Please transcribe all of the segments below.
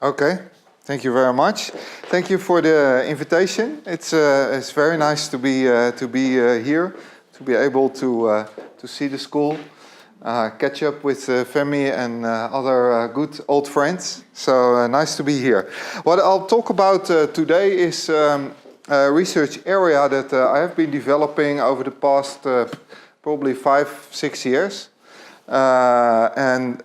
Okay, thank you very much. Thank you for the invitation. It's very nice to be here, to be able to see the school, catch up with Femi and other good old friends. So nice to be here. What I'll talk about today is a research area that I have been developing over the past probably 5-6 years, and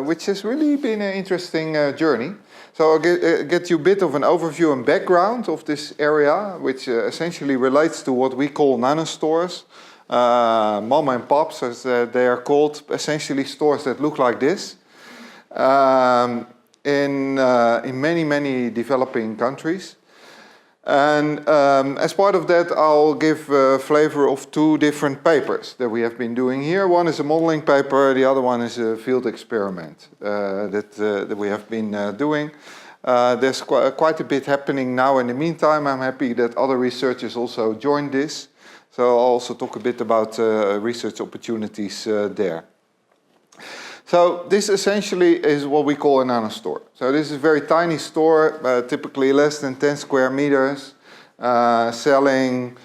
which has really been an interesting journey. So I'll get you a bit of an overview and background of this area, which essentially relates to what we call nanostores, mom and pops, as they are called, essentially stores that look like this, in many developing countries. And as part of that, I'll give a flavor of 2 different papers that we have been doing here. One is a modeling paper, the other one is a field experiment that we have been doing. There's quite a bit happening now. In the meantime, I'm happy that other researchers also joined this. So I'll also talk a bit about research opportunities there. So this essentially is what we call a nanostore. So this is a very tiny store, typically less than 10 square meters, selling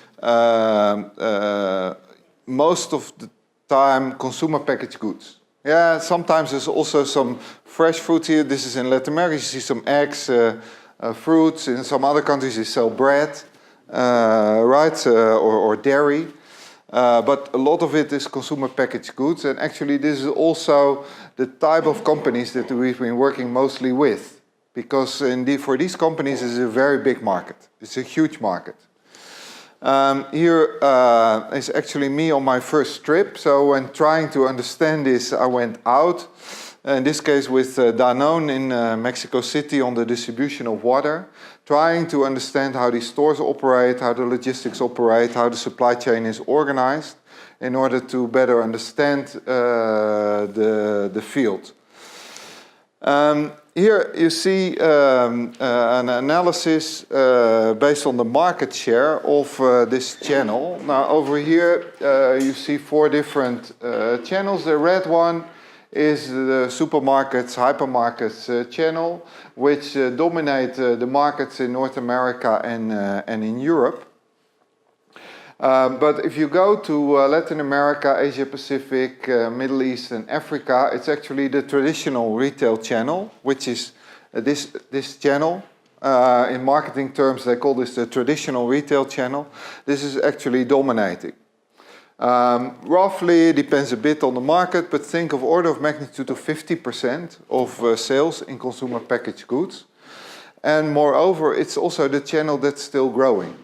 most of the time consumer packaged goods. Yeah, sometimes there's also some fresh fruit here. This is in Latin America. You see some eggs, fruits. In some other countries they sell bread, right, or dairy. But a lot of it is consumer packaged goods, and actually this is also the type of companies that we've been working mostly with, because for these companies it's a very big market. It's a huge market. Here is actually me on my first trip. So when trying to understand this, I went out, in this case with Danone in Mexico City on the distribution of water, trying to understand how these stores operate, how the logistics operate, how the supply chain is organized, in order to better understand the field. Here you see an analysis based on the market share of this channel. Now over here you see 4 different channels. The red one is the supermarkets, hypermarkets channel, which dominate the markets in North America and in Europe. But if you go to Latin America, Asia Pacific, Middle East and Africa, it's actually the traditional retail channel, which is this channel. In marketing terms, they call this the traditional retail channel. This is actually dominating. Roughly, it depends a bit on the market, but think of order of magnitude of 50% of sales in consumer packaged goods. And moreover, it's also the channel that's still growing.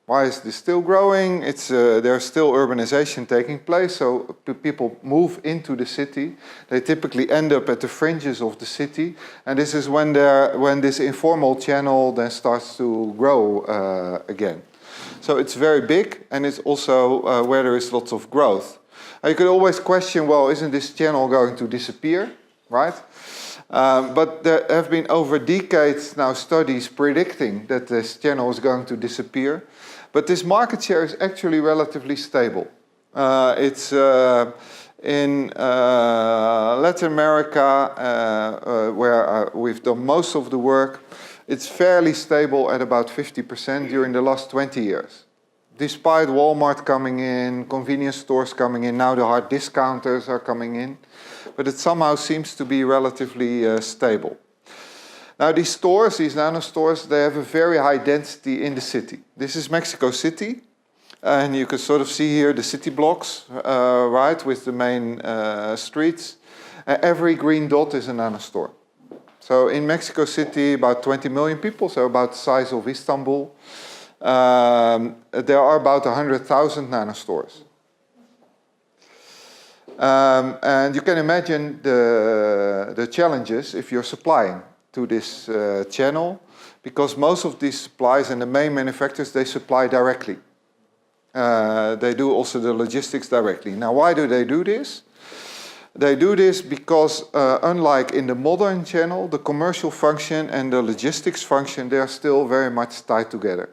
Why is this still growing? There's still urbanization taking place, so people move into the city. They typically end up at the fringes of the city, and this is when this informal channel then starts to grow again. So it's very big, and it's also where there is lots of growth. You could always question, well, isn't this channel going to disappear, right? But there have been over decades now studies predicting that this channel is going to disappear. But this market share is actually relatively stable. It's in Latin America, where we've done most of the work. It's fairly stable at about 50% during the last 20 years. Despite Walmart coming in, convenience stores coming in, now the hard discounters are coming in. But it somehow seems to be relatively stable. Now these stores, these nanostores, they have a very high density in the city. This is Mexico City. And you can sort of see here the city blocks, right, with the main streets. Every green dot is a nanostore. So in Mexico City, about 20 million people, so about the size of Istanbul. There are about 100,000 nanostores. And you can imagine the challenges if you're supplying to this channel, because most of these supplies and the main manufacturers, they supply directly. They do also the logistics directly. Now, why do they do this? They do this because, unlike in the modern channel, the commercial function and the logistics function, they are still very much tied together.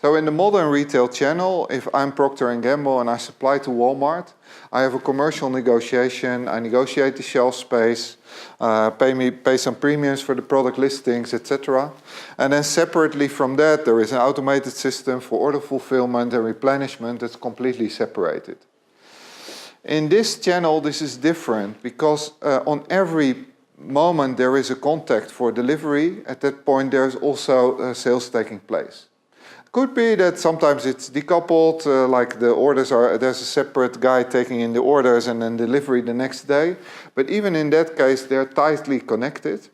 So in the modern retail channel, if I'm Procter & Gamble and I supply to Walmart, I have a commercial negotiation, I negotiate the shelf space, pay some premiums for the product listings, etc. And then separately from that, there is an automated system for order fulfillment and replenishment that's completely separated. In this channel, this is different because on every moment there is a contact for delivery. At that point, there's also sales taking place. Could be that sometimes it's decoupled, like the orders are, there's a separate guy taking in the orders and then delivery the next day. But even in that case, they're tightly connected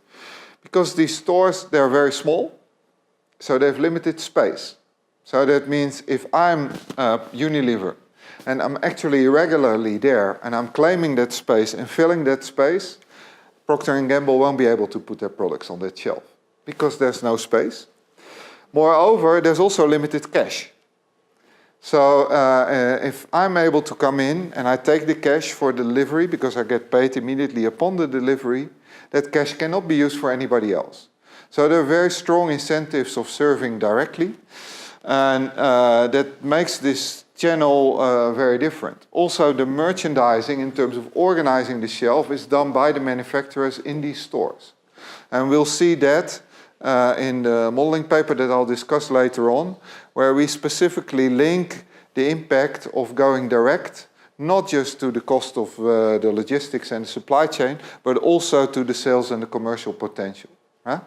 because these stores, they're very small, so they have limited space. So that means if I'm Unilever and I'm actually regularly there and I'm claiming that space and filling that space, Procter & Gamble won't be able to put their products on that shelf because there's no space. Moreover, there's also limited cash. So if I'm able to come in and I take the cash for delivery because I get paid immediately upon the delivery, that cash cannot be used for anybody else. So there are very strong incentives of serving directly, and that makes this channel very different. Also, the merchandising in terms of organizing the shelf is done by the manufacturers in these stores. And we'll see that in the modeling paper that I'll discuss later on, where we specifically link the impact of going direct, not just to the cost of the logistics and the supply chain, but also to the sales and the commercial potential. Huh?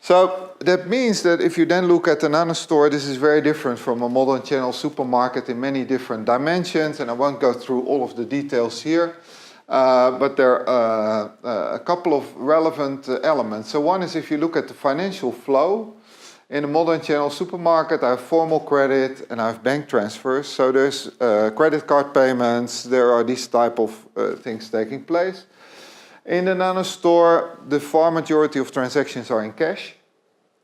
So that means that if you then look at a nanostore, this is very different from a modern channel supermarket in many different dimensions, and I won't go through all of the details here. But there are a couple of relevant elements. So one is if you look at the financial flow, in a modern channel supermarket I have formal credit and I have bank transfers. So there's credit card payments, there are these type of things taking place. In the nanostore, the far majority of transactions are in cash.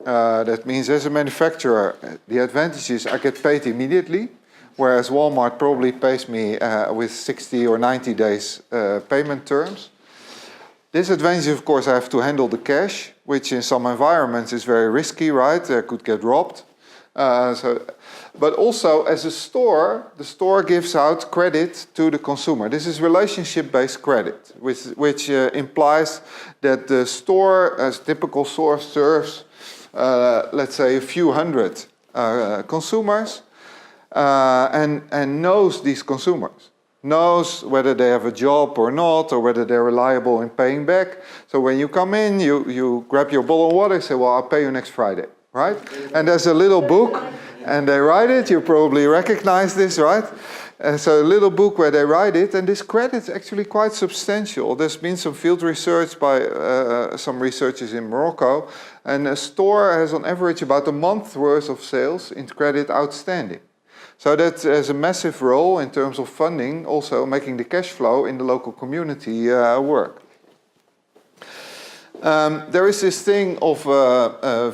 That means as a manufacturer, the advantage is I get paid immediately. Whereas Walmart probably pays me with 60 or 90 days payment terms. Disadvantage, of course, I have to handle the cash, which in some environments is very risky, right? They could get robbed. But also, as a store, the store gives out credit to the consumer. This is relationship-based credit, which implies that the store, as typical store, serves, let's say, a few hundred consumers. And knows these consumers, knows whether they have a job or not, or whether they're reliable in paying back. So when you come in, you grab your bottle of water and say, well, I'll pay you next Friday, right? And there's a little book, and they write it. You probably recognize this, right? And so a little book where they write it, and this credit's actually quite substantial. There's been some field research by some researchers in Morocco, and a store has on average about a month's worth of sales in credit outstanding. So that has a massive role in terms of funding, also making the cash flow in the local community work. There is this thing of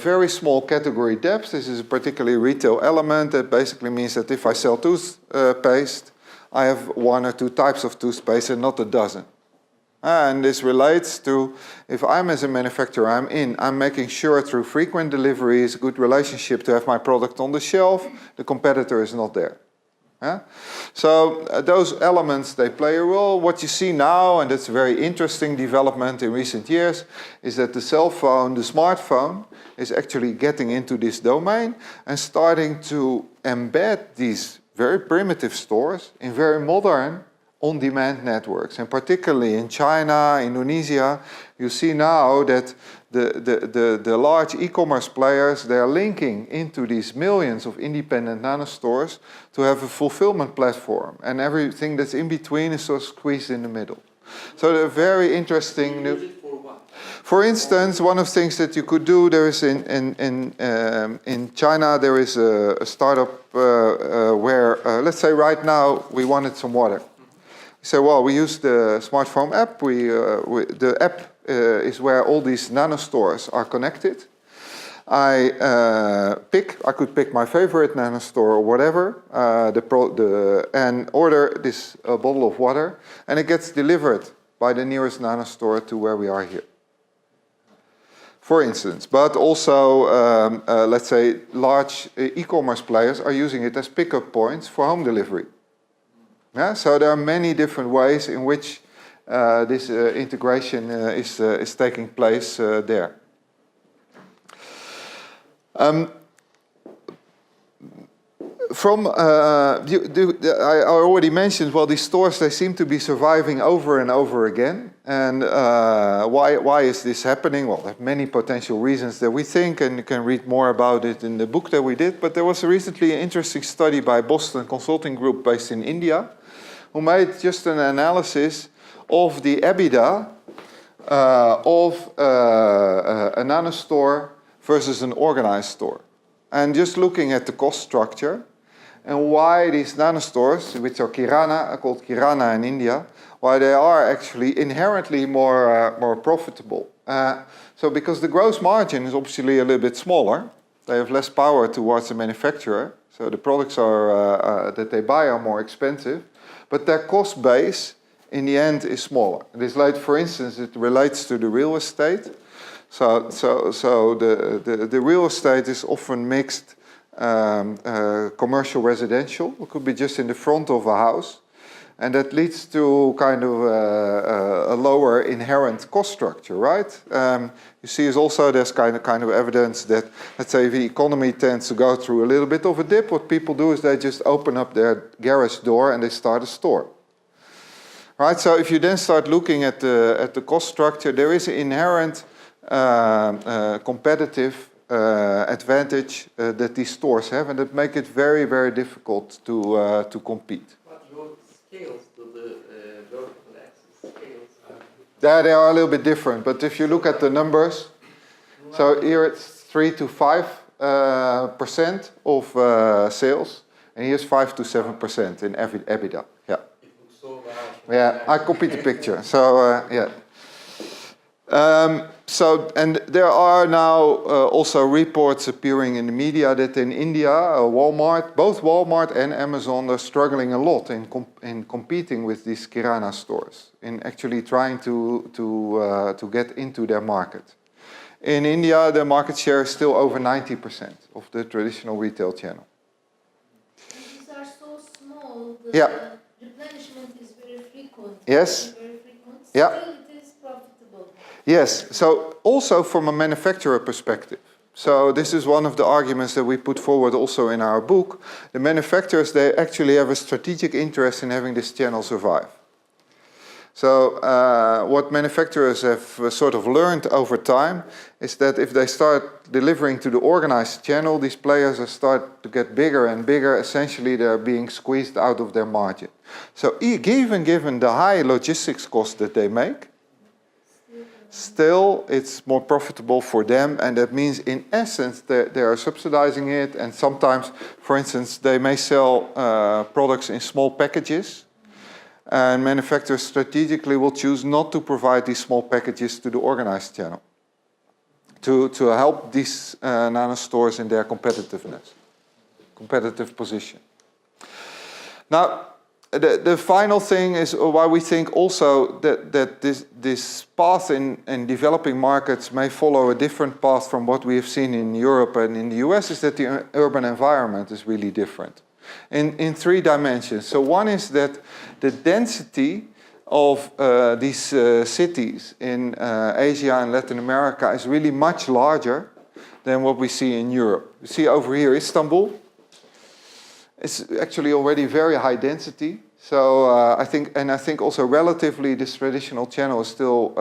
very small category depth. This is a particularly retail element. That basically means that if I sell toothpaste, I have one or two types of toothpaste and not a dozen. And this relates to, if I'm as a manufacturer, I'm making sure through frequent deliveries, good relationship to have my product on the shelf, the competitor is not there. So those elements, they play a role. What you see now, and that's a very interesting development in recent years, is that the cell phone, the smartphone, is actually getting into this domain and starting to embed these very primitive stores in very modern on-demand networks. And particularly in China, Indonesia, you see now that the large e-commerce players, they are linking into these millions of independent nanostores to have a fulfillment platform. And everything that's in between is sort of squeezed in the middle. So they're very interesting. For instance, one of the things that you could do, there is in China, there is a startup where, let's say right now, we wanted some water. So, well, we use the smartphone app. The app is where all these nanostores are connected. I could pick my favorite nanostore or whatever, and order this bottle of water, and it gets delivered by the nearest nanostore to where we are here. For instance, but also, let's say, large e-commerce players are using it as pickup points for home delivery. Yeah? So there are many different ways in which this integration is taking place there. I already mentioned, well, these stores, they seem to be surviving over and over again. And why is this happening? Well, there are many potential reasons that we think, and you can read more about it in the book that we did. But there was recently an interesting study by Boston Consulting Group based in India, who made just an analysis of the EBITDA of a nano store versus an organized store. And just looking at the cost structure, and why these nano stores, which are called Kirana in India, why they are actually inherently more profitable. So because the gross margin is obviously a little bit smaller, they have less power towards the manufacturer, so the products that they buy are more expensive, but their cost base in the end is smaller. This, like, for instance, it relates to the real estate. So the real estate is often mixed. Commercial residential, it could be just in the front of a house, and that leads to kind of a lower inherent cost structure, right? You see is also there's kind of evidence that, let's say, the economy tends to go through a little bit of a dip. What people do is they just open up their garage door and they start a store. Right, so if you then start looking at the cost structure, there is an inherent competitive advantage that these stores have, and that make it very, very difficult to compete. What scales do the vertical axis scales? They are a little bit different, but if you look at the numbers, so here it's 3 to 5% of sales, and here's 5 to 7% in EBITDA. Yeah. It looks so large. Yeah, I copied the picture. So yeah. And there are now also reports appearing in the media that in India, both Walmart and Amazon are struggling a lot in competing with these Kirana stores, in actually trying to get into their market. In India, the market share is still over 90% of the traditional retail channel. And these are so small, the replenishment is very frequent. Yes. Very frequent. Yeah. Still it is profitable. Yes, so also from a manufacturer perspective. So this is one of the arguments that we put forward also in our book. The manufacturers, they actually have a strategic interest in having this channel survive. So what manufacturers have sort of learned over time is that if they start delivering to the organized channel, these players start to get bigger and bigger. Essentially, they're being squeezed out of their margin. So even given the high logistics costs that they make, still it's more profitable for them, and that means in essence they are subsidizing it, and sometimes, for instance, they may sell products in small packages, and manufacturers strategically will choose not to provide these small packages to the organized channel to help these nano stores in their competitive position. Now, the final thing is why we think also that this path in developing markets may follow a different path from what we have seen in Europe and in the US, is that the urban environment is really different in 3 dimensions. So one is that the density of these cities in Asia and Latin America is really much larger than what we see in Europe. You see over here Istanbul. It's actually already very high density. So I think also relatively this traditional channel is still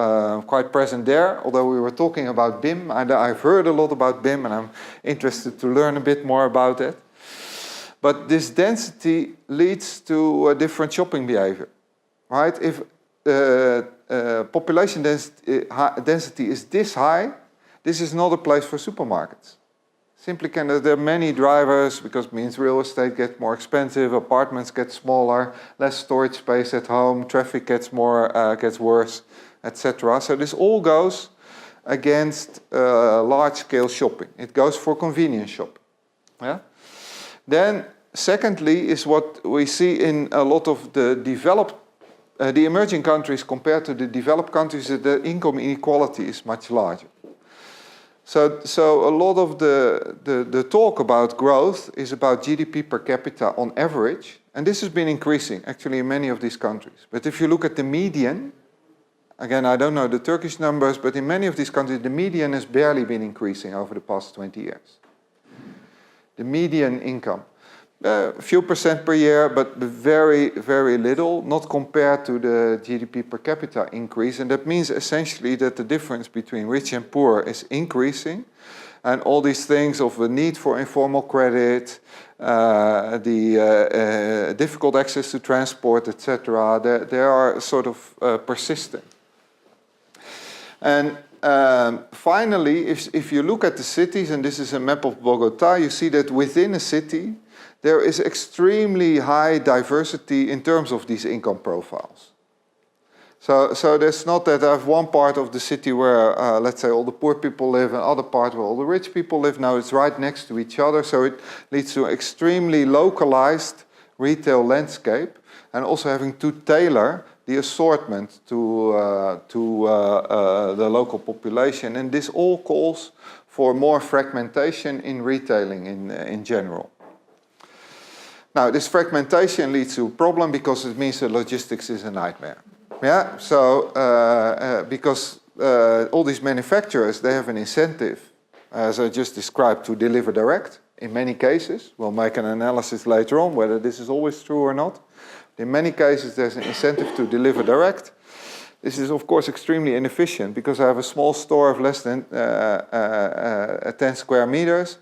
quite present there. Although we were talking about BIM, I've heard a lot about BIM, and I'm interested to learn a bit more about it. But this density leads to a different shopping behavior, right? If population density is this high, this is not a place for supermarkets. Simply there are many drivers, because it means real estate gets more expensive, apartments get smaller, less storage space at home, traffic gets worse, etc. So this all goes against large-scale shopping. It goes for convenience shopping. Yeah? Then, secondly, is what we see in a lot of the the emerging countries compared to the developed countries, that the income inequality is much larger. So a lot of the talk about growth is about GDP per capita on average, and this has been increasing actually in many of these countries. But if you look at the median, again, I don't know the Turkish numbers, but in many of these countries, the median has barely been increasing over the past 20 years. The median income. A few percent per year, but very, very little, not compared to the GDP per capita increase. And that means essentially that the difference between rich and poor is increasing. And all these things of the need for informal credit, the difficult access to transport, etc., they are sort of persistent. And finally, if you look at the cities, and this is a map of Bogota, you see that within a city, there is extremely high diversity in terms of these income profiles. So there's not that I have one part of the city where, let's say, all the poor people live, and other part where all the rich people live. Now it's right next to each other, so it leads to extremely localized retail landscape, and also having to tailor the assortment to the local population. And this all calls for more fragmentation in retailing in general. Now, this fragmentation leads to a problem because it means that logistics is a nightmare. Yeah, so because all these manufacturers, they have an incentive, as I just described, to deliver direct. In many cases, we'll make an analysis later on whether this is always true or not. In many cases, there's an incentive to deliver direct. This is, of course, extremely inefficient because I have a small store of less than 10 square meters.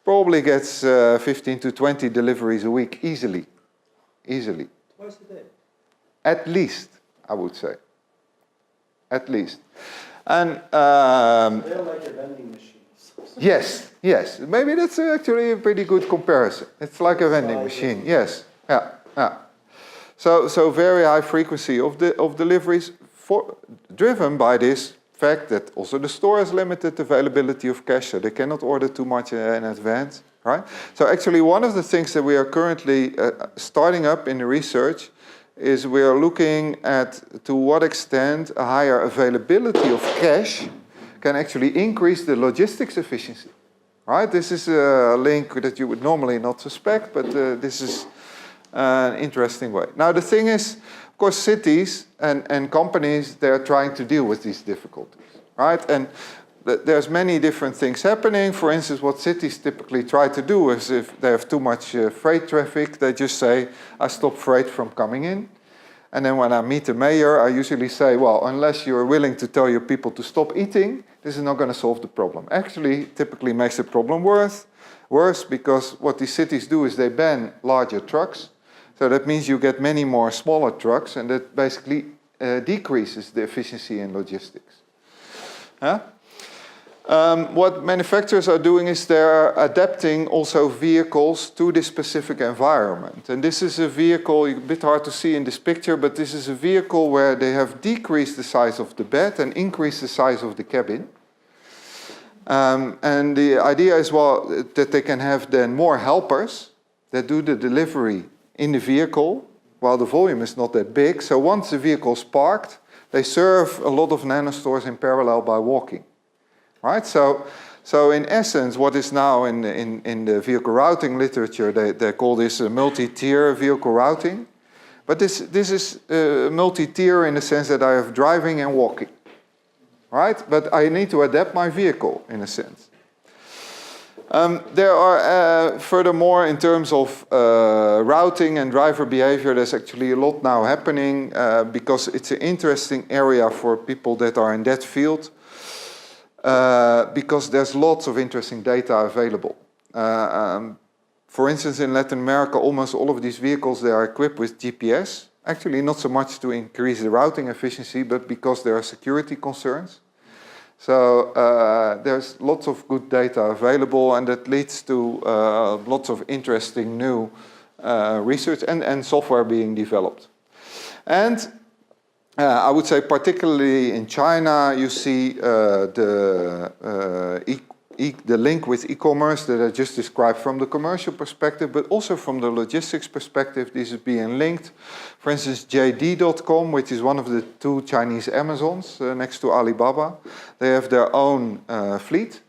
Probably gets 15 to 20 deliveries a week, easily. Twice a day? At least, I would say. At least. And they're like a vending machine. yes. Maybe that's actually a pretty good comparison. It's like a vending machine, yes. Yeah. So very high frequency of deliveries driven by this fact that also the store has limited availability of cash, so they cannot order too much in advance, right? So actually one of the things that we are currently starting up in the research is we are looking at to what extent a higher availability of cash can actually increase the logistics efficiency, right? This is a link that you would normally not suspect, but this is an interesting way. Now the thing is, of course, cities and companies, they're trying to deal with these difficulties, right? And there's many different things happening. For instance, what cities typically try to do is if they have too much freight traffic, they just say, I stop freight from coming in. And then when I meet the mayor, I usually say, well, unless you're willing to tell your people to stop eating, this is not going to solve the problem. Actually, typically makes the problem worse because what these cities do is they ban larger trucks. So that means you get many more smaller trucks, and that basically decreases the efficiency in logistics. What manufacturers are doing is they're adapting also vehicles to this specific environment. And this is a vehicle, a bit hard to see in this picture, but this is a vehicle where they have decreased the size of the bed and increased the size of the cabin. And the idea is, well, that they can have then more helpers that do the delivery in the vehicle, while the volume is not that big. So once the vehicle is parked, they serve a lot of nanostores in parallel by walking, right? So in essence, what is now in the vehicle routing literature, they call this a multi-tier vehicle routing. But this is multi-tier in the sense that I have driving and walking, right? But I need to adapt my vehicle in a sense. There are, furthermore, in terms of routing and driver behavior, there's actually a lot now happening because it's an interesting area for people that are in that field because there's lots of interesting data available. For instance, in Latin America, almost all of these vehicles, they are equipped with GPS. Actually, not so much to increase the routing efficiency, but because there are security concerns. So there's lots of good data available, and that leads to lots of interesting new research and software being developed. And I would say particularly in China, you see the link with e-commerce that I just described from the commercial perspective, but also from the logistics perspective, this is being linked. For instance, JD.com, which is one of the two Chinese Amazons next to Alibaba, they have their own fleet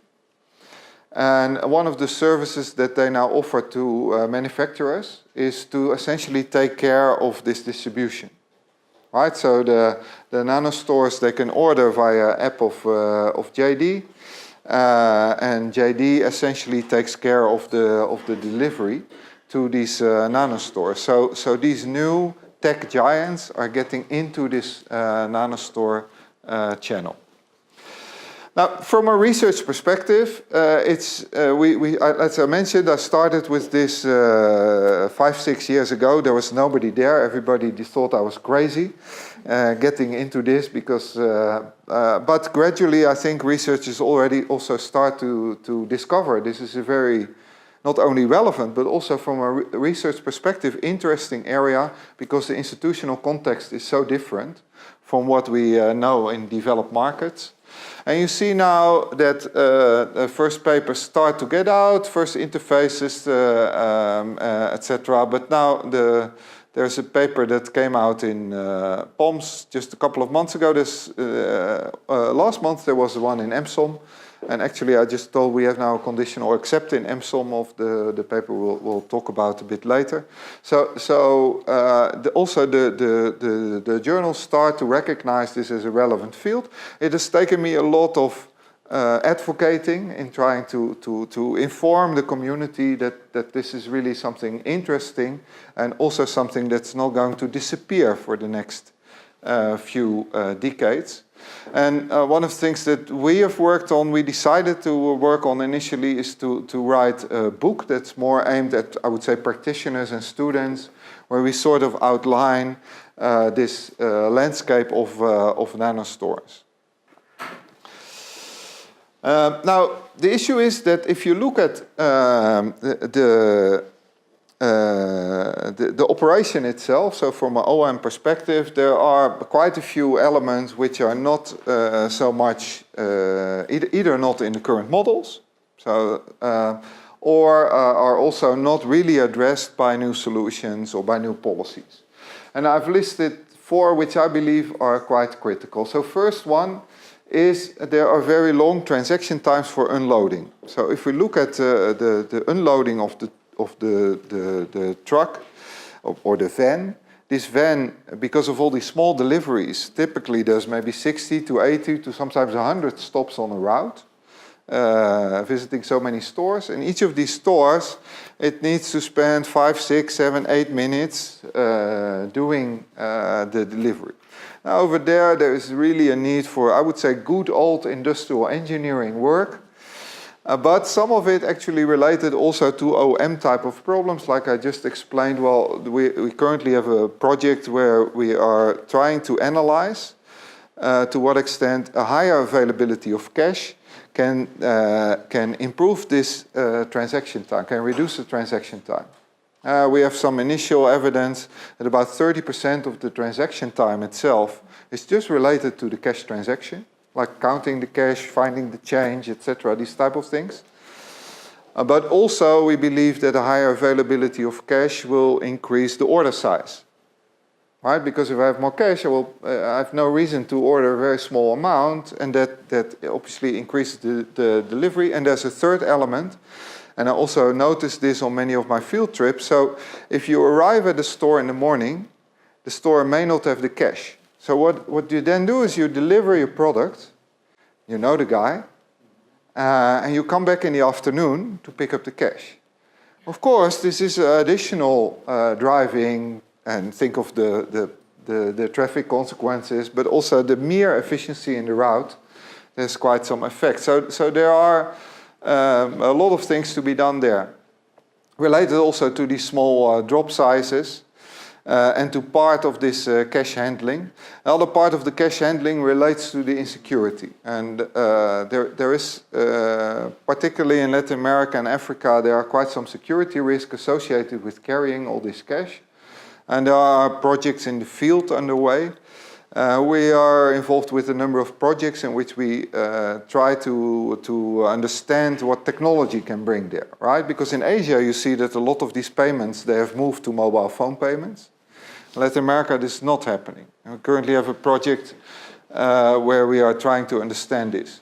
And one of the services that they now offer to manufacturers is to essentially take care of this distribution. Right, so the nanostores, they can order via app of JD, and JD essentially takes care of the delivery to these nanostores. So these new tech giants are getting into this nanostore channel. Now, from a research perspective, as I mentioned, I started with this 5-6 years ago. There was nobody there. Everybody thought I was crazy getting into this because, but gradually I think researchers already also start to discover this is a very, not only relevant, but also from a research perspective, interesting area because the institutional context is so different from what we know in developed markets. And you see now that the first papers start to get out, first interfaces, etc. But now there's a paper that came out in POMS just a couple of months ago. Last month there was one in EMSOM. And actually I just told we have now a conditional accept in EMSOM of the paper we'll talk about a bit later. Also the journals start to recognize this as a relevant field. It has taken me a lot of advocating in trying to inform the community that this is really something interesting and also something that's not going to disappear for the next few decades. And one of the things that we have worked on, we decided to work on initially is to write a book that's more aimed at, I would say, practitioners and students, where we sort of outline this landscape of nanostores. Now, the issue is that if you look at the operation itself, so from an OM perspective, there are quite a few elements which are not so much, either not in the current models, so, or are also not really addressed by new solutions or by new policies. And I've listed 4 which I believe are quite critical. So first one is there are very long transaction times for unloading. So if we look at the unloading of the truck or the van, this van, because of all these small deliveries, typically does maybe 60 to 80 to sometimes 100 stops on a route, visiting so many stores. And each of these stores, it needs to spend 5, 6, 7, 8 minutes doing the delivery. Now over there is really a need for, I would say, good old industrial engineering work. But some of it actually related also to OM type of problems, like I just explained. Well, we currently have a project where we are trying to analyze to what extent a higher availability of cash can improve this transaction time, can reduce the transaction time. We have some initial evidence that about 30% of the transaction time itself is just related to the cash transaction, like counting the cash, finding the change, etc., these type of things. But also we believe that a higher availability of cash will increase the order size. Right? Because if I have more cash, I have no reason to order a very small amount, and that obviously increases the delivery. And there's a third element, and I also noticed this on many of my field trips. So if you arrive at the store in the morning, the store may not have the cash. So what you then do is you deliver your product, you know the guy, and you come back in the afternoon to pick up the cash. Of course, this is additional driving, and think of the traffic consequences, but also the mere efficiency in the route, there's quite some effect. So there are a lot of things to be done there. Related also to these small drop sizes, and to part of this cash handling. Another part of the cash handling relates to the insecurity. And there is, particularly in Latin America and Africa, there are quite some security risks associated with carrying all this cash. And there are projects in the field underway. We are involved with a number of projects in which we try to understand what technology can bring there, right? Because in Asia, you see that a lot of these payments, they have moved to mobile phone payments. In Latin America, this is not happening. We currently have a project where we are trying to understand this.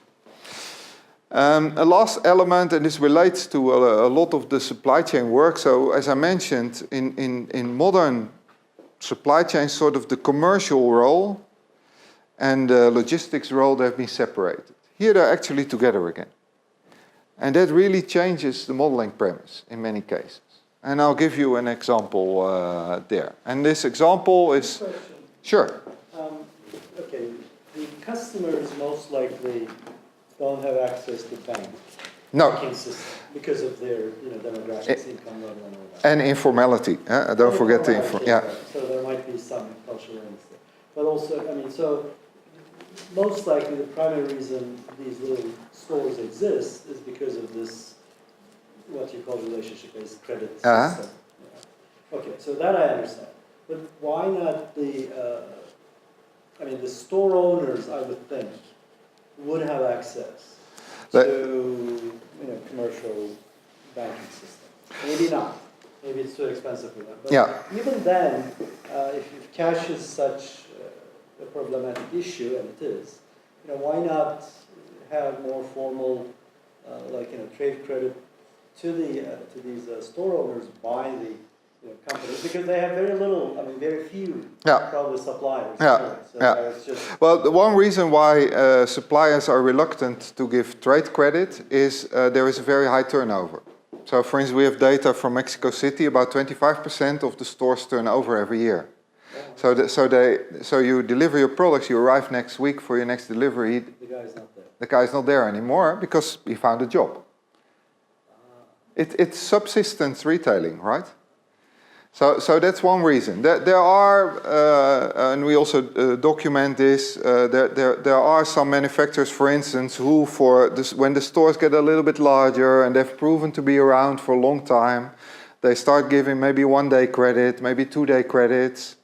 A last element, and this relates to a lot of the supply chain work. So as I mentioned, in modern supply chain, sort of the commercial role and the logistics role, they've been separated. Here they're actually together again. And that really changes the modeling premise in many cases. And I'll give you an example there. And this example is... Question. Sure. Okay, the customers most likely don't have access to banking system because of their demographics, income level, and all that. And informality. Don't forget the Yeah. So there might be some cultural instinct. But also, so most likely the primary reason these little stores exist is because of this, what you call relationship-based credit system. Yeah. Okay, so that I understand. But why not the store owners, I would think, would have access to commercial banking system. Maybe not. Maybe it's too expensive for them. But even then, if cash is such a problematic issue, and it is, why not have more formal, trade credit to these store owners by the companies, because they have very few probably suppliers. It's just well, the one reason why suppliers are reluctant to give trade credit is there is a very high turnover. So, for instance, we have data from Mexico City, about 25% of the stores turn over every year. So you deliver your products, you arrive next week for your next delivery. the guy's not there. The guy's not there anymore because he found a job. It's subsistence retailing, right? So that's one reason. There are, and we also document this, there are some manufacturers, for instance, who when the stores get a little bit larger and they've proven to be around for a long time, they start giving maybe 1-day credit, maybe 2-day credits,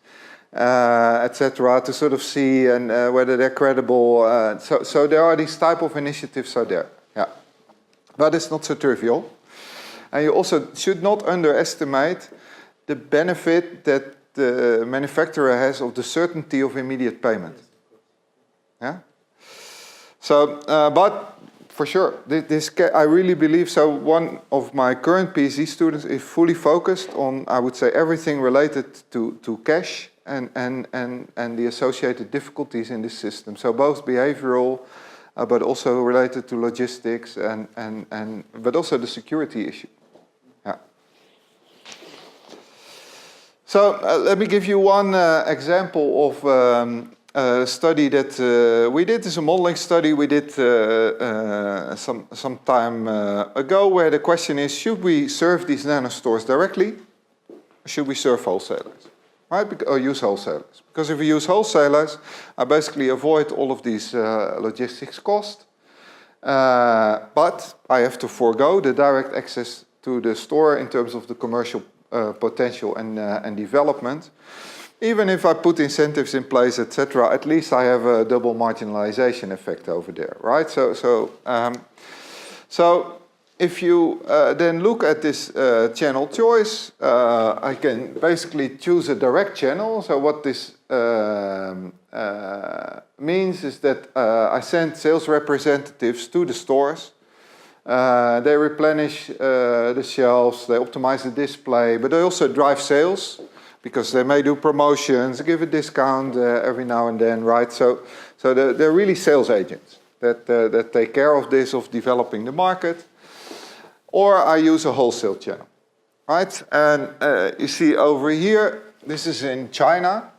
etc., to sort of see whether they're credible. So there are these type of initiatives out there. Yeah, but it's not so trivial. And you also should not underestimate the benefit that the manufacturer has of the certainty of immediate payment. Yeah. So, but for sure, I really believe so. One of my current PhD students is fully focused on, I would say, everything related to cash and the associated difficulties in this system. So both behavioral, but also related to logistics but also the security issue. Yeah. So let me give you one example of a study that we did. It's a modeling study we did some time ago, where the question is, should we serve these nanostores directly, or should we serve wholesalers? Right? Or use wholesalers. Because if we use wholesalers, I basically avoid all of these logistics costs, but I have to forego the direct access to the store in terms of the commercial potential and development. Even if I put incentives in place, etc., at least I have a double marginalization effect over there, right? So if you then look at this channel choice, I can basically choose a direct channel. So what this means is that I send sales representatives to the stores. They replenish the shelves, they optimize the display, but they also drive sales because they may do promotions, give a discount every now and then, right? So they're really sales agents that take care of this, of developing the market. Or I use a wholesale channel, right? And you see over here, this is in China.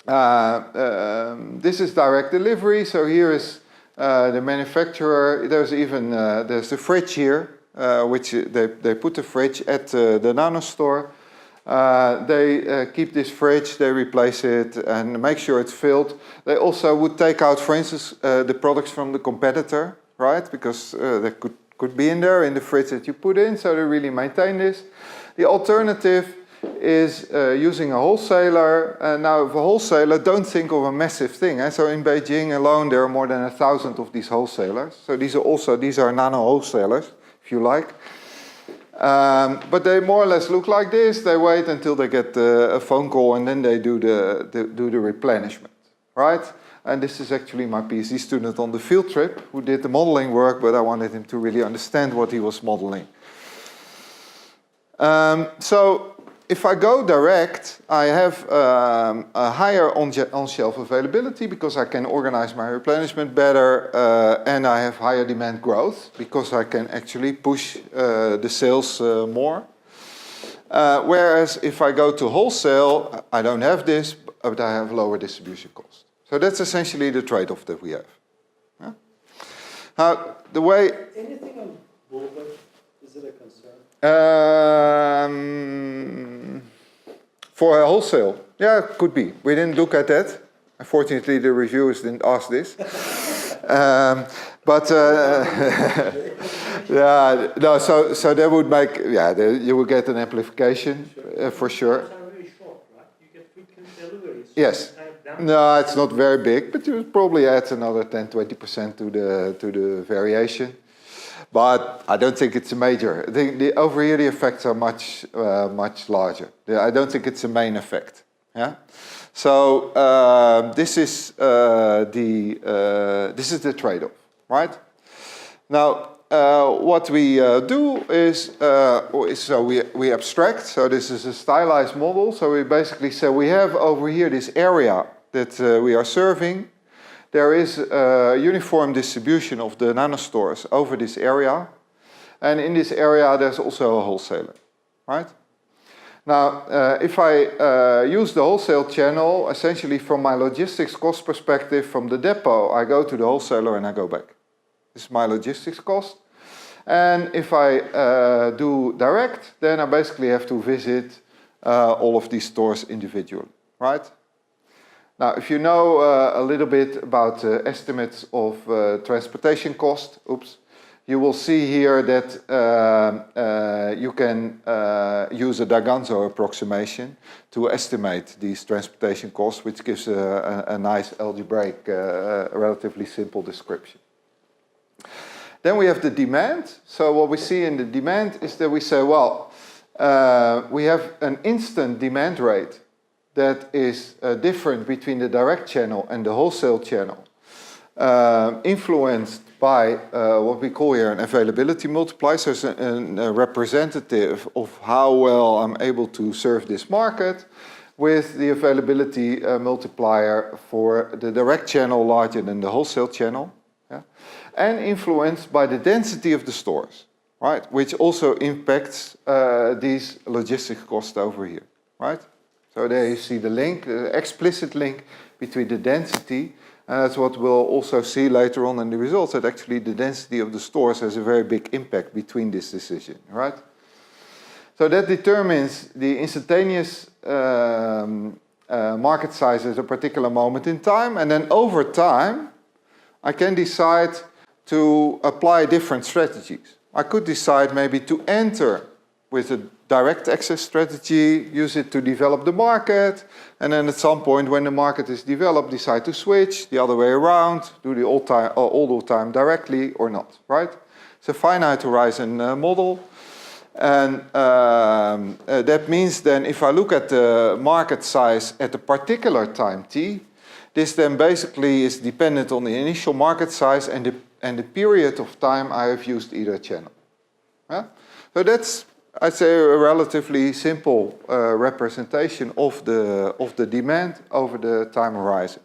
This is direct delivery, so here is the manufacturer. There's even there's the fridge here, which they put the fridge at the nanostore. They keep this fridge, they replace it and make sure it's filled. They also would take out, for instance, the products from the competitor, right? Because they could be in there in the fridge that you put in, so they really maintain this. The alternative is using a wholesaler. Now, if a wholesaler, don't think of a massive thing. So in Beijing alone, there are more than 1,000 of these wholesalers. So these are nano wholesalers, if you like. But they more or less look like this. They wait until they get a phone call and then they do the replenishment, right? And this is actually my PhD student on the field trip who did the modeling work, but I wanted him to really understand what he was modeling. So if I go direct, I have a higher on-shelf availability because I can organize my replenishment better, and I have higher demand growth because I can actually push the sales more. Whereas if I go to wholesale, I don't have this, but I have lower distribution cost. So that's essentially the trade-off that we have. Yeah? The way... Anything on bullwhip, is it a concern? For a wholesale, yeah, could be. We didn't look at that. Unfortunately, the reviewers didn't ask this. Yeah, no. So that would make, yeah, you will get an amplification for sure. Those are very short, right? You get frequent deliveries. Yes. No, it's not very big, but you probably add another 10-20% to the variation. But I don't think it's a major. Over here the effects are much larger. I don't think it's a main effect. Yeah. So this is the trade-off, right? Now what we do is so we abstract. So this is a stylized model. So we basically say we have over here this area that we are serving. There is a uniform distribution of the nanostores over this area. And in this area, there's also a wholesaler, right? Now, if I use the wholesale channel, essentially from my logistics cost perspective, from the depot, I go to the wholesaler and I go back. This is my logistics cost. And if I do direct, then I basically have to visit all of these stores individually, right? Now, if you know a little bit about estimates of transportation cost, you will see here that you can use a D'Aganzo approximation to estimate these transportation costs, which gives a nice algebraic, relatively simple description. Then we have the demand. So what we see in the demand is that we say, well, we have an instant demand rate that is different between the direct channel and the wholesale channel, influenced by what we call here an availability multiplier. So it's a representative of how well I'm able to serve this market, with the availability multiplier for the direct channel larger than the wholesale channel, yeah? And influenced by the density of the stores, right? Which also impacts these logistics costs over here, right? So there you see the link, the explicit link between the density, and that's what we'll also see later on in the results, that actually the density of the stores has a very big impact between this decision, right? So that determines the instantaneous market size at a particular moment in time, and then over time, I can decide to apply different strategies. I could decide maybe to enter with a direct access strategy, use it to develop the market, and then at some point when the market is developed, decide to switch the other way around, do the all the time directly or not, right? It's a finite horizon model, and that means then if I look at the market size at a particular time t, this then basically is dependent on the initial market size and the period of time I have used either channel. Yeah? So that's, I'd say, a relatively simple representation of the demand over the time horizon.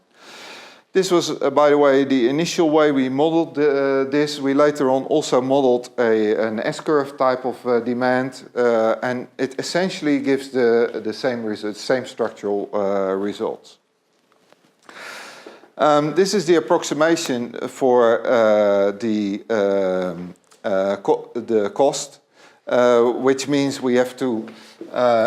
This was, by the way, the initial way we modeled this. We later on also modeled an S-curve type of demand, and it essentially gives the same results, same structural results. This is the approximation for the cost. Which means we have to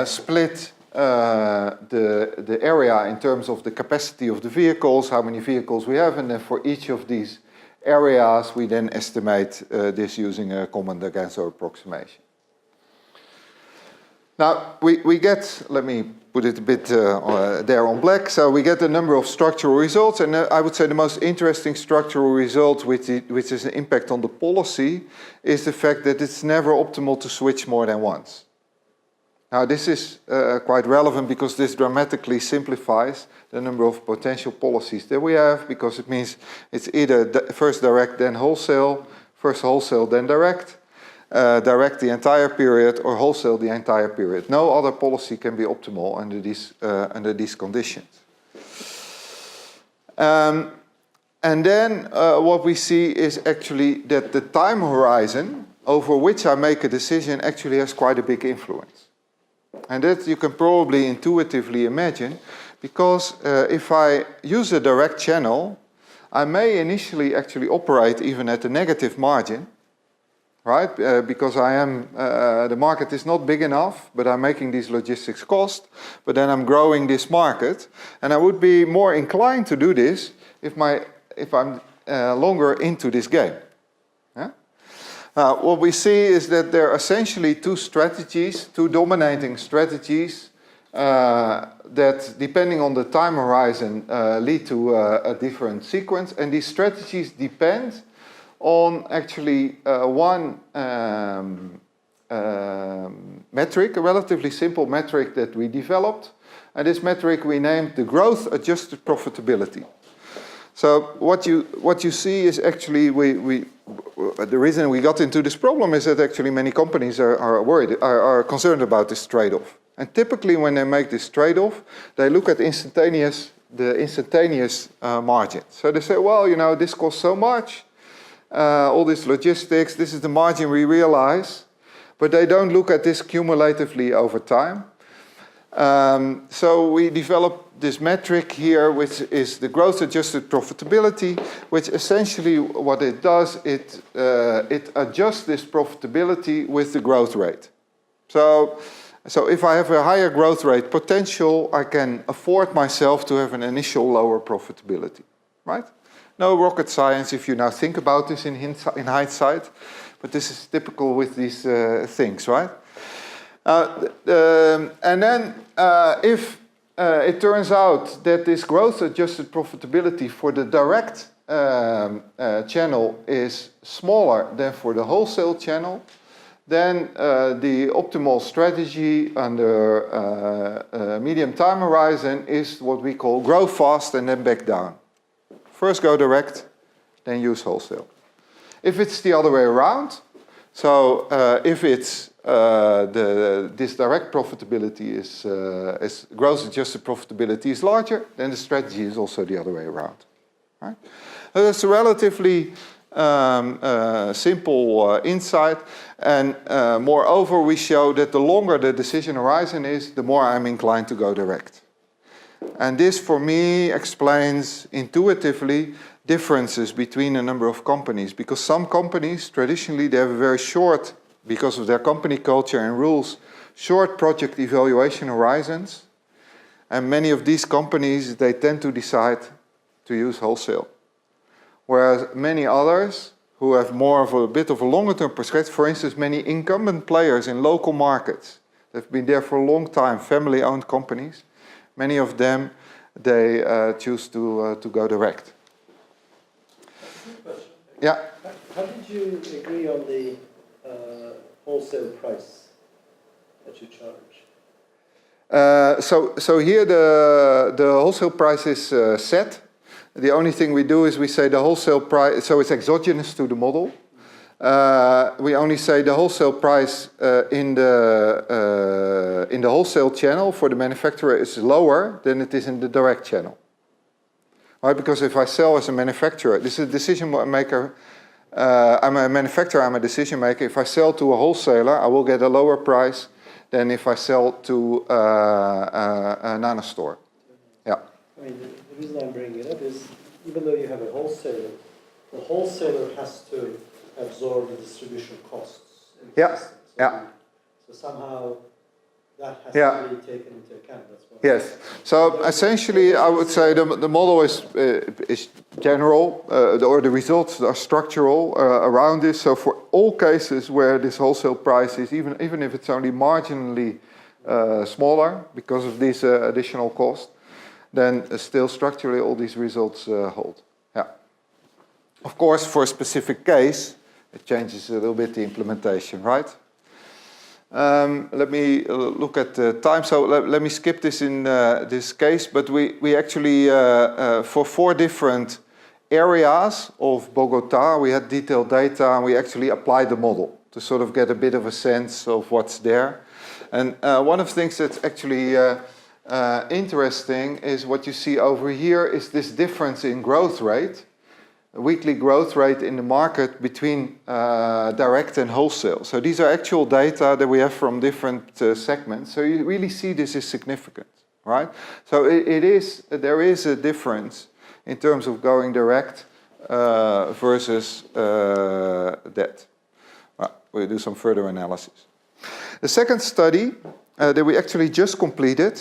split the area in terms of the capacity of the vehicles, how many vehicles we have, and then for each of these areas we then estimate this using a common D'Aganzo approximation. Now we get, let me put it a bit there on black, so we get a number of structural results, and I would say the most interesting structural result which is an impact on the policy is the fact that it's never optimal to switch more than once. Now this is quite relevant because this dramatically simplifies the number of potential policies that we have, because it means it's either first direct then wholesale, first wholesale then direct, direct the entire period, or wholesale the entire period. No other policy can be optimal under these conditions. And then what we see is actually that the time horizon over which I make a decision actually has quite a big influence. And that you can probably intuitively imagine, because if I use a direct channel, I may initially actually operate even at a negative margin, right? Because the market is not big enough, but I'm making these logistics costs, but then I'm growing this market. And I would be more inclined to do this if I'm longer into this game. Yeah? What we see is that there are essentially two dominating strategies that, depending on the time horizon, lead to a different sequence. And these strategies depend on actually one metric, a relatively simple metric that we developed. And this metric we named the growth adjusted profitability. So what you see is actually the reason we got into this problem is that actually many companies are concerned about this trade-off. And typically when they make this trade-off, they look at the instantaneous margin. So they say, well, you know, this costs so much, all this logistics, this is the margin we realize, but they don't look at this cumulatively over time. So we developed this metric here, which is the growth adjusted profitability, which essentially what it does, it adjusts this profitability with the growth rate. So if I have a higher growth rate potential, I can afford myself to have an initial lower profitability, right? No rocket science if you now think about this in hindsight, but this is typical with these things, right? And then if it turns out that this growth adjusted profitability for the direct channel is smaller than for the wholesale channel, then the optimal strategy under medium time horizon is what we call grow fast and then back down. First go direct, then use wholesale. If it's the other way around, so if it's this direct profitability is growth adjusted profitability is larger, then the strategy is also the other way around. Right? It's a relatively simple insight, and moreover we show that the longer the decision horizon is, the more I'm inclined to go direct. And this for me explains intuitively differences between a number of companies, because some companies traditionally they have a very short, because of their company culture and rules, short project evaluation horizons, and many of these companies they tend to decide to use wholesale, whereas many others who have more of a bit of a longer term perspective, for instance many incumbent players in local markets, they've been there for a long time, family owned companies, many of them they choose to go direct. Yeah. How did you agree on the wholesale price that you charge? So here the wholesale price is set. The only thing we do is we say the wholesale price, so it's exogenous to the model. We only say the wholesale price in the wholesale channel for the manufacturer is lower than it is in the direct channel. Right? Because if I sell as a manufacturer, this is a decision maker. I'm a manufacturer, I'm a decision maker. If I sell to a wholesaler, I will get a lower price than if I sell to a nanostore. Yeah. I mean, the reason I'm bringing it up is, even though you have a wholesaler, the wholesaler has to absorb the distribution costs in the system. So somehow that has to be taken into account. That's what yes. So essentially, I would say the model is general, or the results are structural around this. So for all cases where this wholesale price is, even if it's only marginally smaller because of these additional costs, then still structurally all these results hold. Yeah. Of course, for a specific case, it changes a little bit the implementation, right? Let me look at the time. So let me skip this in this case, but we actually, for 4 different areas of Bogota, we had detailed data and we actually applied the model to sort of get a bit of a sense of what's there. And one of the things that's actually interesting is what you see over here is this difference in growth rate, weekly growth rate in the market between direct and wholesale. So these are actual data that we have from different segments. So you really see this is significant, right? So there is a difference in terms of going direct versus that. We'll do some further analysis. The second study that we actually just completed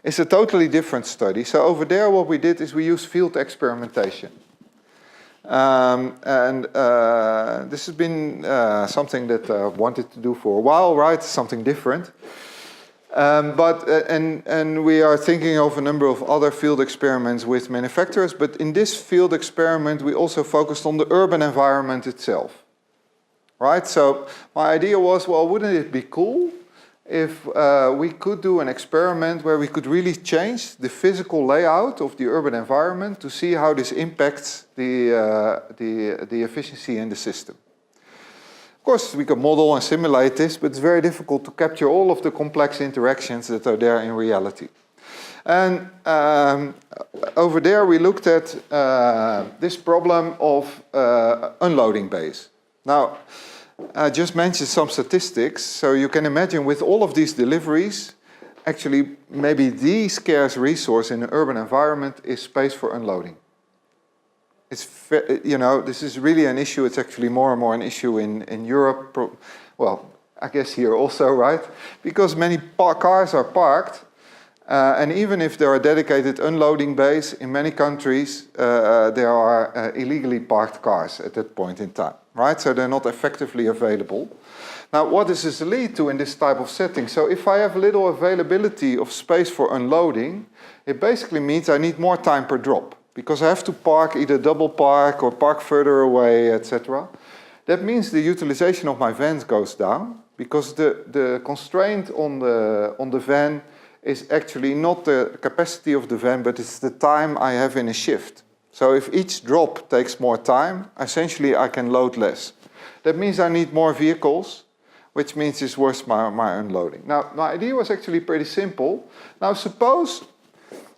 is a totally different study. So over there what we did is we used field experimentation. This has been something that I wanted to do for a while, right? Something different. And we are thinking of a number of other field experiments with manufacturers, but in this field experiment we also focused on the urban environment itself. Right, so my idea was, well, wouldn't it be cool if we could do an experiment where we could really change the physical layout of the urban environment to see how this impacts the efficiency in the system. Of course, we can model and simulate this, but it's very difficult to capture all of the complex interactions that are there in reality. And over there we looked at this problem of unloading bays. Now, I just mentioned some statistics, so you can imagine with all of these deliveries, actually maybe the scarce resource in an urban environment is space for unloading. It's, you know, this is really an issue. It's actually more and more an issue in Europe. Well, I guess here also, right? Because many cars are parked, and even if there are dedicated unloading bays, in many countries there are illegally parked cars at that point in time. Right, so they're not effectively available. Now, what does this lead to in this type of setting? So if I have little availability of space for unloading, it basically means I need more time per drop because I have to park, either double park or park further away, etc. That means the utilization of my vans goes down because the constraint on the van is actually not the capacity of the van, but it's the time I have in a shift. So if each drop takes more time, essentially I can load less. That means I need more vehicles, which means it's worth my unloading. Now, my idea was actually pretty simple. Now, suppose,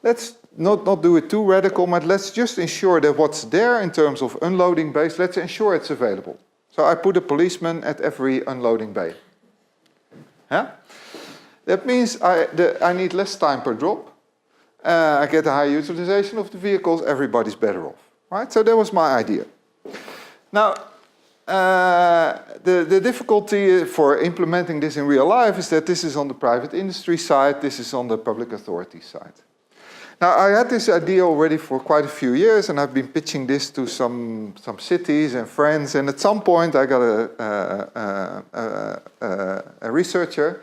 let's not do it too radical, but let's just ensure that what's there in terms of unloading bays, let's ensure it's available. So I put a policeman at every unloading bay. Huh? That means I need less time per drop. I get a high utilization of the vehicles, everybody's better off. Right? So that was my idea. Now, the difficulty for implementing this in real life is that this is on the private industry side, this is on the public authority side. Now, I had this idea already for quite a few years, and I've been pitching this to some cities and friends, and at some point I got a researcher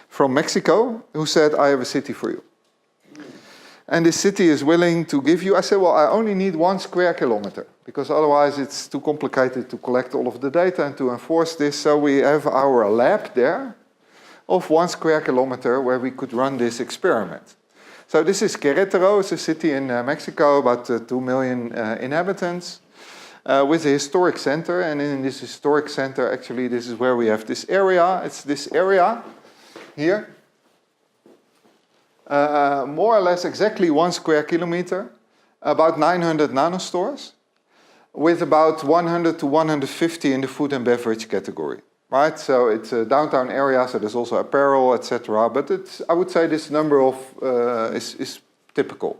from Mexico who said, I have a city for you. And this city is willing to give you, I said, well, I only need 1 square kilometer, because otherwise it's too complicated to collect all of the data and to enforce this. So we have our lab there of 1 square kilometer where we could run this experiment. So this is Querétaro, it's a city in Mexico, about 2 million inhabitants, with a historic center. And in this historic center, actually, this is where we have this area. It's this area here. More or less exactly 1 square kilometer, about 900 nanostores, with about 100 to 150 in the food and beverage category. Right, so it's a downtown area, so there's also apparel, etc. But I would say this number of is typical.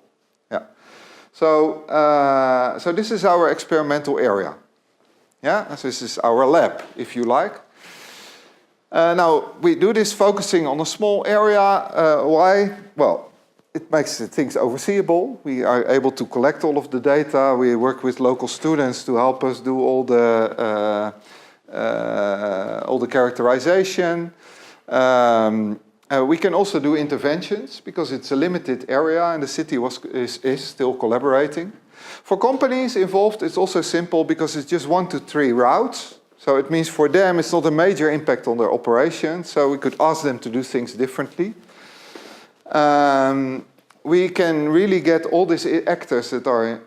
Yeah. So so this is our experimental area. Yeah, so this is our lab, if you like. Now, we do this focusing on a small area. Why? Well, it makes things overseeable. We are able to collect all of the data. We work with local students to help us do all the characterization. We can also do interventions because it's a limited area and the city is still collaborating. For companies involved, it's also simple because it's just 1 to 3 routes. So it means for them it's not a major impact on their operations, so we could ask them to do things differently. We can really get all these actors that are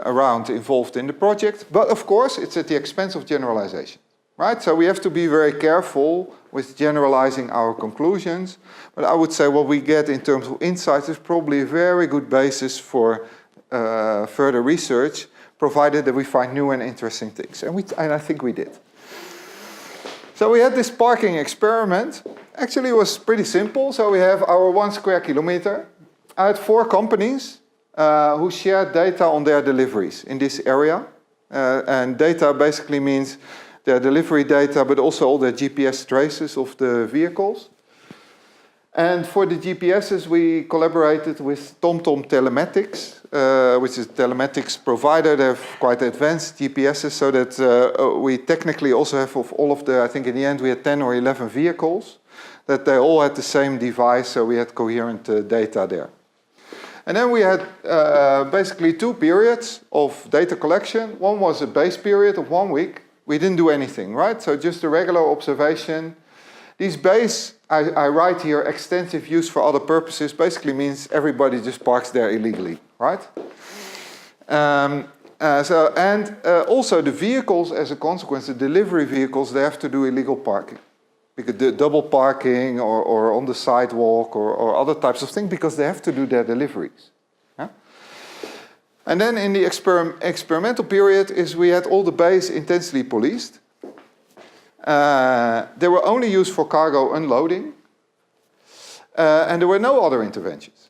around involved in the project, but of course it's at the expense of generalization, right? So we have to be very careful with generalizing our conclusions, but I would say what we get in terms of insights is probably a very good basis for further research, provided that we find new and interesting things, and I think we did. So we had this parking experiment. Actually, it was pretty simple. So we have our 1 square kilometer. I had 4 companies who shared data on their deliveries in this area. And data basically means their delivery data, but also all the GPS traces of the vehicles. And for the GPSs, we collaborated with TomTom Telematics, which is a telematics provider. They have quite advanced GPSs, so that we technically also have of all of the, I think in the end we had 10 or 11 vehicles, that they all had the same device, so we had coherent data there. And then we had basically 2 periods of data collection. One was a base period of 1 week. We didn't do anything, right? So just a regular observation. These base, I write here, extensive use for other purposes, basically means everybody just parks there illegally, right? Also the vehicles, as a consequence, the delivery vehicles, they have to do illegal parking. Because the double parking or on the sidewalk or other types of things, because they have to do their deliveries. Yeah? And then in the experimental period is we had all the bays intensely policed. They were only used for cargo unloading, and there were no other interventions.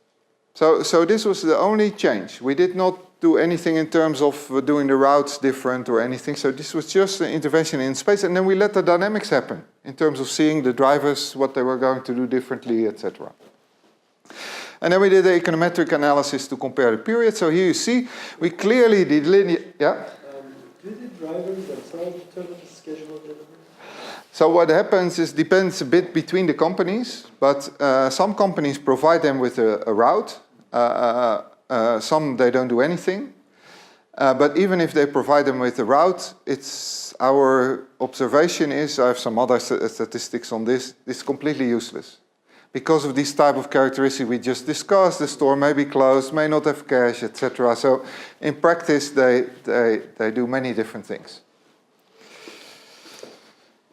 So this was the only change. We did not do anything in terms of doing the routes different or anything. So this was just an intervention in space, and then we let the dynamics happen in terms of seeing the drivers, what they were going to do differently, etc. And then we did the econometric analysis to compare the periods. So here you see, we clearly delineate. Yeah. Do the drivers themselves determine the schedule of delivery? So what happens is depends a bit between the companies, but some companies provide them with a route. Some they don't do anything. But even if they provide them with a route, it's our observation is, I have some other statistics on this, it's completely useless. Because of these type of characteristics we just discussed, the store may be closed, may not have cash, etc. So in practice they do many different things.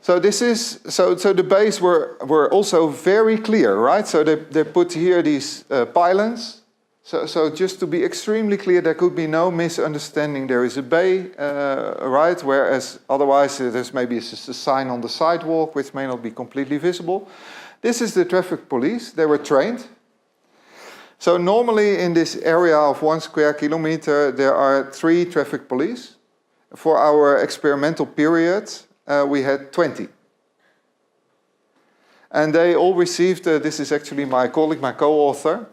So this is so the bays were also very clear, right? So they put here these pylons. So just to be extremely clear, there could be no misunderstanding. There is a bay, right? Whereas otherwise there's maybe just a sign on the sidewalk which may not be completely visible. This is the traffic police. They were trained. So normally in this area of 1 square kilometer, there are 3 traffic police. For our experimental period, we had 20. And they all received, this is actually my colleague, my co-author.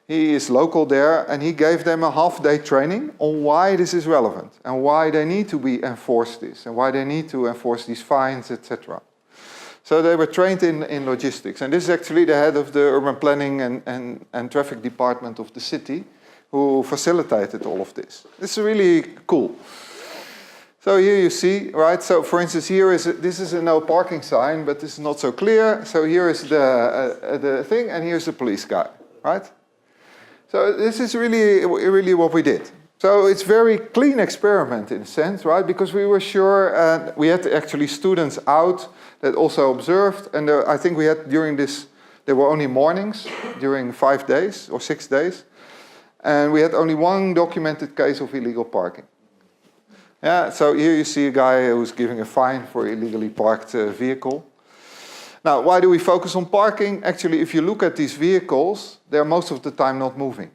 He is local there, and he gave them a half-day training on why this is relevant, and why they need to be enforced this, and why they need to enforce these fines, etc. So they were trained in logistics. And this is actually the head of the urban planning and traffic department of the city, who facilitated all of this. This is really cool. So here you see, right, so for instance, this is a no parking sign, but this is not so clear. So here is the thing, and here's the police guy, right? So this is really what we did. So it's very clean experiment in a sense, right? Because we were sure, and we had actually students out that also observed, and I think we had during this, there were only mornings during 5 days or 6 days, and we had only 1 documented case of illegal parking. Yeah, so here you see a guy who's giving a fine for illegally parked vehicle. Now, why do we focus on parking? Actually, if you look at these vehicles, they're most of the time not moving.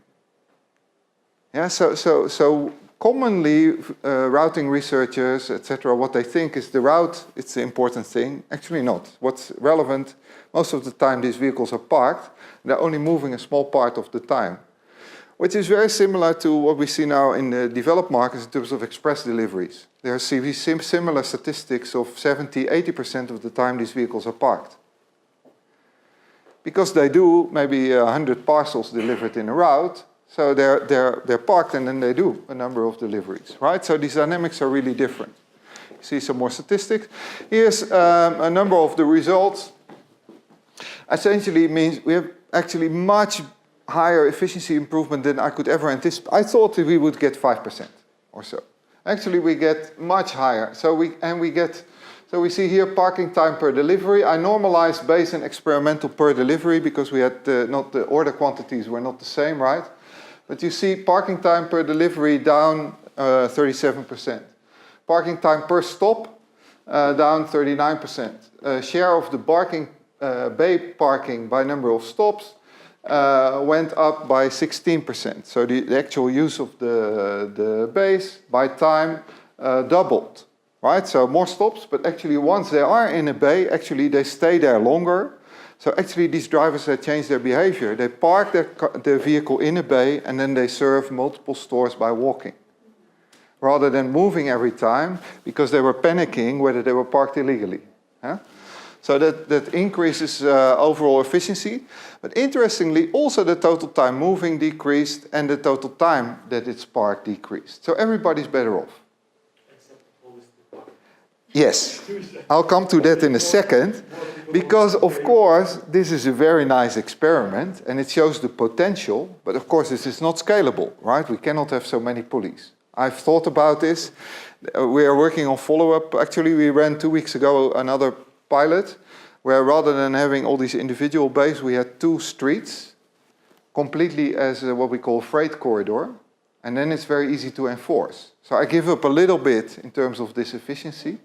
Yeah, so commonly, routing researchers, etc., what they think is the route, it's the important thing. Actually not. What's relevant, most of the time these vehicles are parked, they're only moving a small part of the time. Which is very similar to what we see now in the developed markets in terms of express deliveries. There are similar statistics of 70–80% of the time these vehicles are parked. Because they do maybe 100 parcels delivered in a route, so they're parked and then they do a number of deliveries, right? So these dynamics are really different. See some more statistics. Here's a number of the results. Essentially, it means we have actually much higher efficiency improvement than I could ever anticipate. I thought that we would get 5% or so. Actually, we get much higher. So we see here parking time per delivery. I normalized base and experimental per delivery because we had not the order quantities were not the same, right? But you see parking time per delivery down 37%. Parking time per stop down 39%. Share of the bay parking by number of stops went up by 16%. So the actual use of the bays by time doubled, right? So more stops, but actually once they are in a bay, actually they stay there longer. So actually these drivers, they change their behavior. They park their vehicle in a bay and then they serve multiple stores by walking, rather than moving every time because they were panicking whether they were parked illegally. Huh? So that increases overall efficiency. But interestingly, also the total time moving decreased and the total time that it's parked decreased. So everybody's better off. Yes, I'll come to that in a second. Because, of course, this is a very nice experiment and it shows the potential. But, of course, this is not scalable, right? We cannot have so many pulleys. I've thought about this. We are working on follow-up. Actually, we ran 2 weeks ago another pilot where rather than having all these individual bays, we had 2 streets completely as what we call freight corridor. And then it's very easy to enforce. So I give up a little bit in terms of this efficiency. Would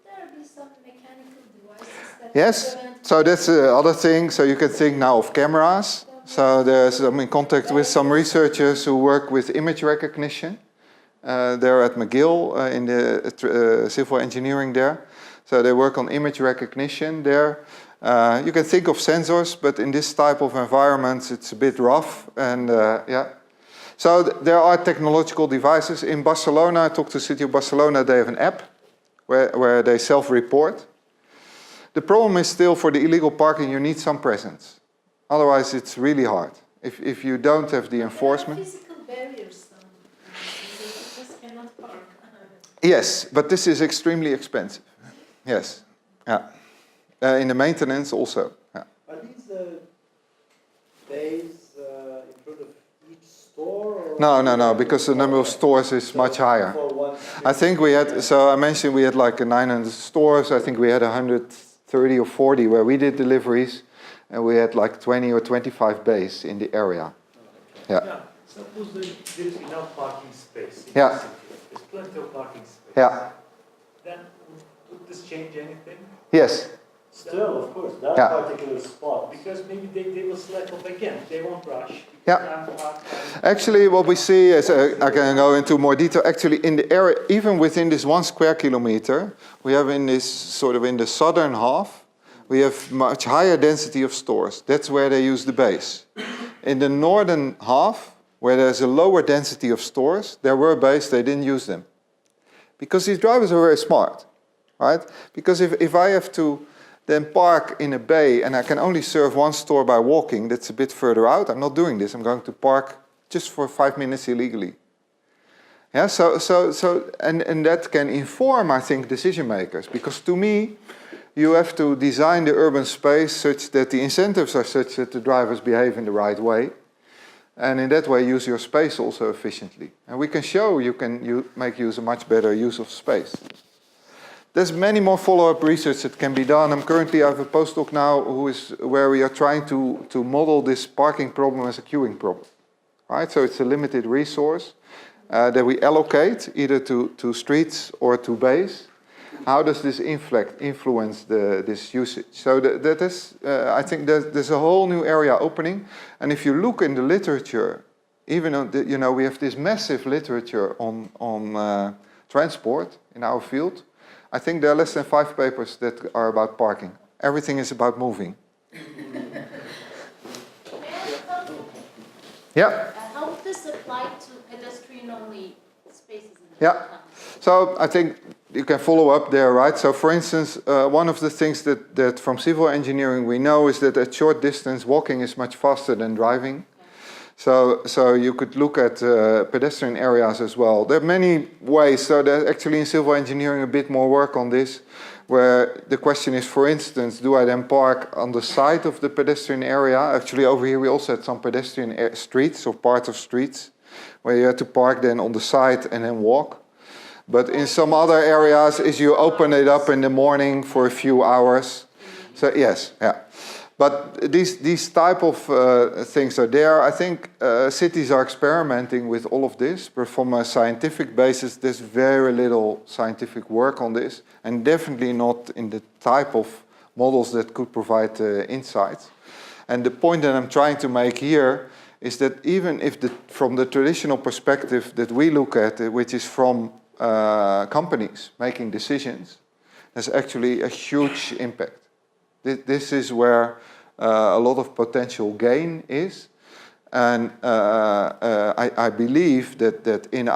there be some mechanical devices that Yes, so that's the other thing. So you can think now of cameras. So I'm in contact with some researchers who work with image recognition. They're at McGill in the civil engineering there. So they work on image recognition there. You can think of sensors, but in this type of environments, it's a bit rough. And yeah. So there are technological devices. In Barcelona, I talked to the city of Barcelona, they have an app where they self-report. The problem is still for the illegal parking, you need some presence. Otherwise, it's really hard. If you don't have the enforcement. There are physical barriers. You just cannot park. Yes, but this is extremely expensive. Yes, yeah. In the maintenance also. Yeah. Are these bays in front of each store? Or No, because the number of stores is much higher. I think we had, so I mentioned we had like 900 stores. I think we had 130 or 40 where we did deliveries. And we had like 20 or 25 bays in the area. Yeah. Suppose there is enough parking space in Yeah. the city. There's plenty of parking space. Yeah. Then would this change anything? Yes. Still, of course, that Yeah. particular spot. Because maybe they will slack off again. They won't rush. Yeah. Actually, what we see is, I can go into more detail, actually in the area, even within this 1 square kilometer, we have in this sort of in the southern half, we have much higher density of stores. That's where they use the bays. In the northern half, where there's a lower density of stores, there were bays, they didn't use them. Because these drivers are very smart, right? Because if I have to then park in a bay and I can only serve 1 store by walking, that's a bit further out, I'm not doing this. I'm going to park just for 5 minutes illegally. Yeah, and that can inform, I think, decision makers. Because to me, you have to design the urban space such that the incentives are such that the drivers behave in the right way. And in that way, use your space also efficiently. And we can show you make use of much better use of space. There's many more follow-up research that can be done. I have a postdoc now where we are trying to model this parking problem as a queuing problem. Right? So it's a limited resource that we allocate either to streets or to bays. How does this influence this usage? So that is, I think there's a whole new area opening. And if you look in the literature, even on we have this massive literature on transport in our field. I think there are less than 5 papers that are about parking. Everything is about moving. Yeah. How would this apply to pedestrian-only spaces? Yeah. So I think you can follow up there, right? So for instance, one of the things that from civil engineering we know is that at short distance walking is much faster than driving. So you could look at pedestrian areas as well. There are many ways. So there's actually in civil engineering a bit more work on this, where the question is, for instance, do I then park on the side of the pedestrian area? Actually, over here we also had some pedestrian streets or parts of streets where you had to park then on the side and then walk. But in some other areas, is you open it up in the morning for a few hours. So yes, yeah. But these type of things are there. I think cities are experimenting with all of this, but from a scientific basis, there's very little scientific work on this, and definitely not in the type of models that could provide insights. And the point that I'm trying to make here is that even if from the traditional perspective that we look at, which is from companies making decisions, there's actually a huge impact. This is where a lot of potential gain is, and I believe that in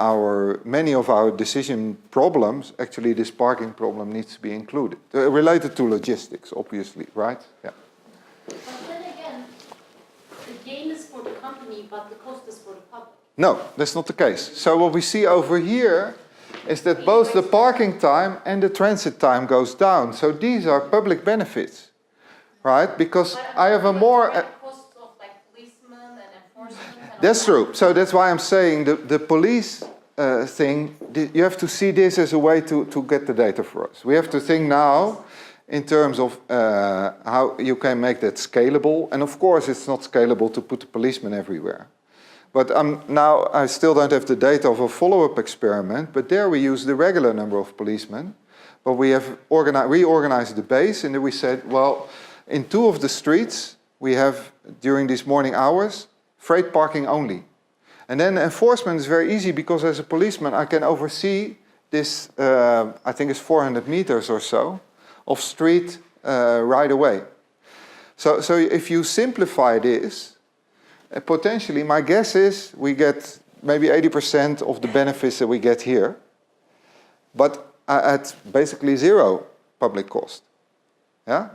many of our decision problems, actually this parking problem needs to be included, related to logistics, obviously, right? Yeah. But then again, the gain is for the company, but the cost is for the public. No, that's not the case. So what we see over here is that both the parking time and the transit time goes down. So these are public benefits. Right, because I have a more... costs of like policemen and enforcement. And that's true. So that's why I'm saying the police thing, you have to see this as a way to get the data for us. We have to think now in terms of how you can make that scalable. And of course, it's not scalable to put a policeman everywhere. But now I still don't have the data of a follow-up experiment, but there we use the regular number of policemen. But we have reorganized the base, and then we said, well, in 2 of the streets, we have, during these morning hours, freight parking only. And then enforcement is very easy because as a policeman, I can oversee this, I think it's 400 meters or so, of street right away. So if you simplify this, potentially, my guess is we get maybe 80% of the benefits that we get here, but at basically 0 public cost. Yeah?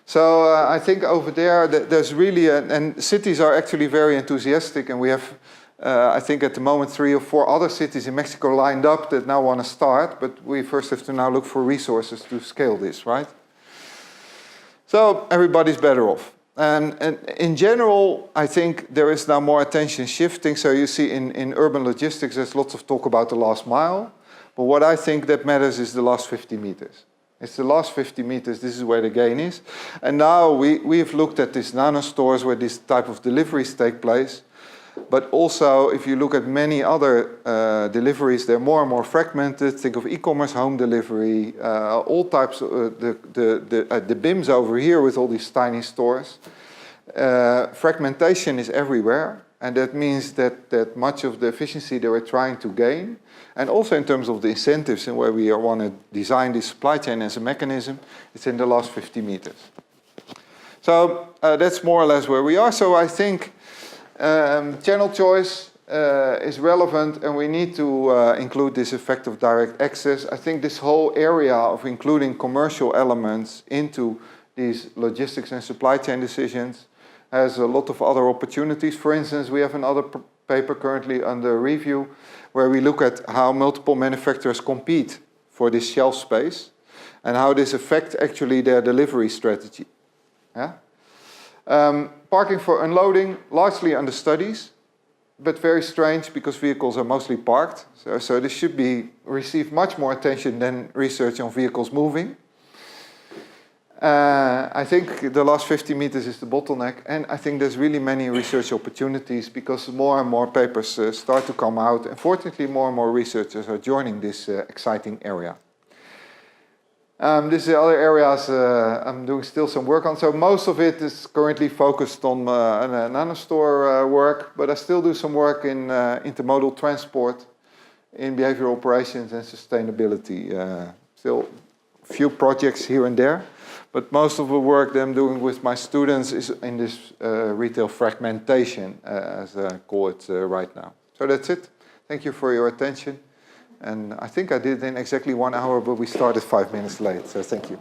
So I think over there, there's really, and cities are actually very enthusiastic, and we have, I think at the moment, 3 or 4 other cities in Mexico lined up that now want to start, but we first have to now look for resources to scale this, right? So everybody's better off. And in general, I think there is now more attention shifting. So you see in urban logistics, there's lots of talk about the last mile, but what I think that matters is the last 50 meters. It's the last 50 meters, this is where the gain is. And now we've looked at these nanostores where this type of deliveries take place. But also, if you look at many other deliveries, they're more and more fragmented. Think of e-commerce, home delivery, all types of the BIMs over here with all these tiny stores. Fragmentation is everywhere. And that means that much of the efficiency that we're trying to gain, and also in terms of the incentives and where we want to design this supply chain as a mechanism, it's in the last 50 meters. So that's more or less where we are. So I think channel choice is relevant, and we need to include this effect of direct access. I think this whole area of including commercial elements into these logistics and supply chain decisions has a lot of other opportunities. For instance, we have another paper currently under review where we look at how multiple manufacturers compete for this shelf space and how this affects actually their delivery strategy. Yeah? Parking for unloading, largely under studies, but very strange because vehicles are mostly parked. So this should receive much more attention than research on vehicles moving. I think the last 50 meters is the bottleneck, and I think there's really many research opportunities because more and more papers start to come out. Unfortunately, more and more researchers are joining this exciting area. This is the other areas I'm doing still some work on. So most of it is currently focused on nanostore work, but I still do some work in intermodal transport, in behavioral operations and sustainability. Still a few projects here and there. But most of the work that I'm doing with my students is in this retail fragmentation, as I call it right now. So that's it. Thank you for your attention. And I think I did it in exactly 1 hour, but we started 5 minutes late, so thank you.